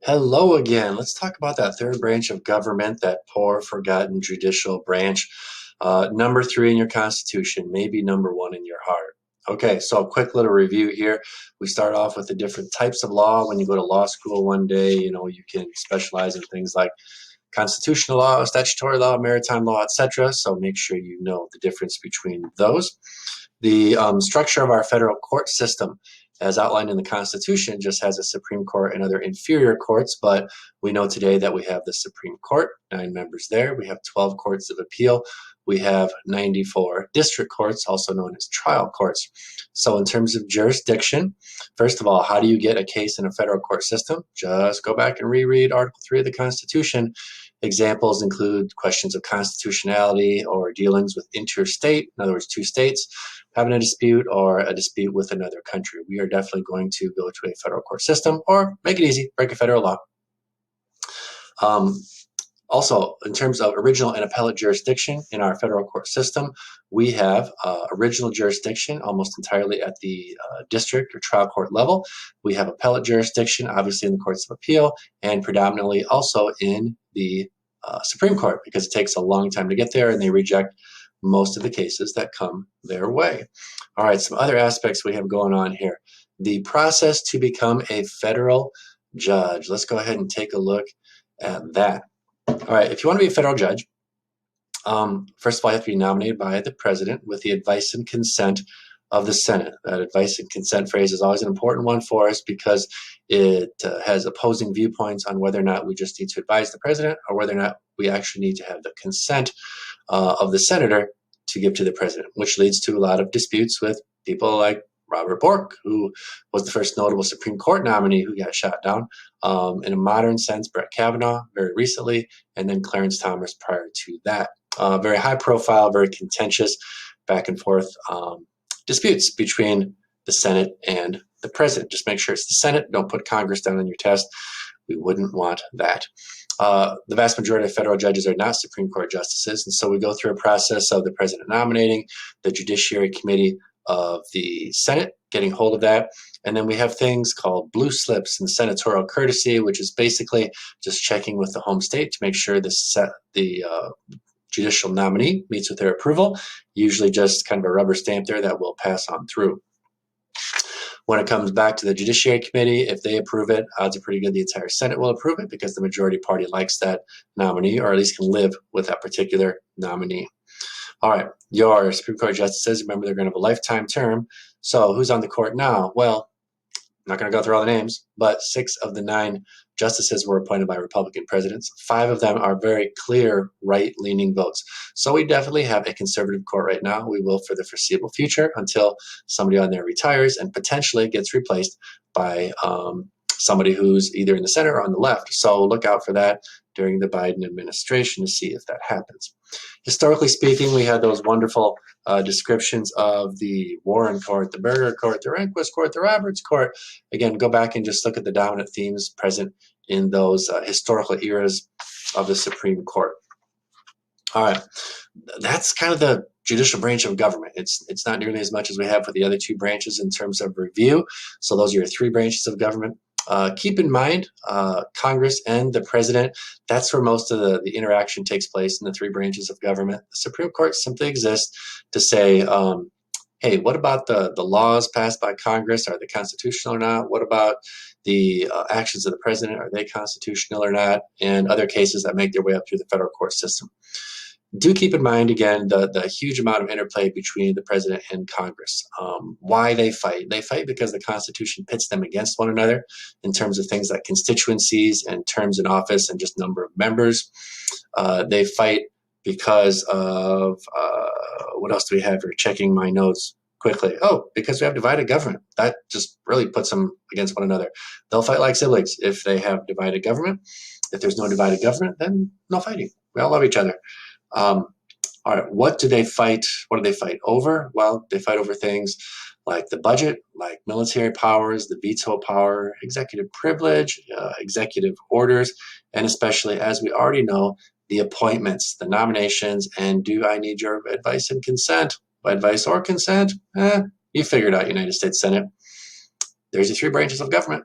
Hello again. Let's talk about that third branch of government, that poor, forgotten judicial branch. Number three in your Constitution, maybe number one in your heart. Okay, so a quick little review here. We start off with the different types of law. When you go to law school one day, you can specialize in things like constitutional law, statutory law, maritime law, etc. So make sure you know the difference between those. The structure of our federal court system, as outlined in the Constitution, just has a Supreme Court and other inferior courts, but we know today that we have the Supreme Court, 9 members there. We have 12 courts of appeal. We have 94 district courts, also known as trial courts. So in terms of jurisdiction, first of all, how do you get a case in a federal court system? Just go back and reread Article 3 of the Constitution. Examples include questions of constitutionality or dealings with interstate, in other words, two states, having a dispute or a dispute with another country. We are definitely going to go to a federal court system, or make it easy, break a federal law. Also, in terms of original and appellate jurisdiction in our federal court system, we have original jurisdiction almost entirely at the district or trial court level. We have appellate jurisdiction, obviously in the courts of appeal, and predominantly also in the Supreme Court, because it takes a long time to get there and they reject most of the cases that come their way. All right, some other aspects we have going on here. The process to become a federal judge. Let's go ahead and take a look at that. All right, if you want to be a federal judge, first of all, you have to be nominated by the president with the advice and consent of the Senate. That advice and consent phrase is always an important one for us because it has opposing viewpoints on whether or not we just need to advise the president or whether or not we actually need to have the consent of the senator to give to the president, which leads to a lot of disputes with people like Robert Bork, who was the first notable Supreme Court nominee who got shot down. In a modern sense, Brett Kavanaugh very recently, and then Clarence Thomas prior to that. Very high profile, very contentious, back and forth disputes between the Senate and the president. Just make sure it's the Senate. Don't put Congress down on your test. We wouldn't want that. The vast majority of federal judges are not Supreme Court justices, and so we go through a process of the president nominating, the Judiciary Committee of the Senate getting hold of that, and then we have things called blue slips and senatorial courtesy, which is basically just checking with the home state to make sure the judicial nominee meets with their approval, usually just kind of a rubber stamp there that will pass on through. When it comes back to the Judiciary Committee, if they approve it, odds are pretty good the entire Senate will approve it because the majority party likes that nominee, or at least can live with that particular nominee. All right, your Supreme Court justices, remember they're going to have a lifetime term. So who's on the court now? Well, I'm not going to go through all the names, but 6 of the 9 justices were appointed by Republican presidents. 5 of them are very clear right-leaning votes. So we definitely have a conservative court right now. We will for the foreseeable future until somebody on there retires and potentially gets replaced by somebody who's either in the center or on the left. So look out for that during the Biden administration to see if that happens. Historically speaking, we had those wonderful descriptions of the Warren Court, the Burger Court, the Rehnquist Court, the Roberts Court. Again, go back and just look at the dominant themes present in those historical eras of the Supreme Court. All right, that's kind of the judicial branch of government. It's not nearly as much as we have for the other 2 branches in terms of review. So those are your 3 branches of government. Keep in mind, Congress and the president, that's where most of the interaction takes place in the 3 branches of government. The Supreme Court simply exists to say, hey, what about the laws passed by Congress? Are they constitutional or not? What about the actions of the president? Are they constitutional or not? And other cases that make their way up through the federal court system. Do keep in mind, again, the huge amount of interplay between the president and Congress. Why they fight? They fight because the Constitution pits them against one another in terms of things like constituencies and terms in office and just number of members. They fight because of, what else do we have here? Checking my notes quickly. Oh, because we have divided government. That just really puts them against one another. They'll fight like siblings if they have divided government. If there's no divided government, then no fighting. We all love each other. All right, what do they fight? What do they fight over? Well, they fight over things like the budget, like military powers, the veto power, executive privilege, executive orders, and especially, as we already know, the appointments, the nominations, and do I need your advice and consent? Advice or consent? You figure it out, United States Senate. There's your 3 branches of government.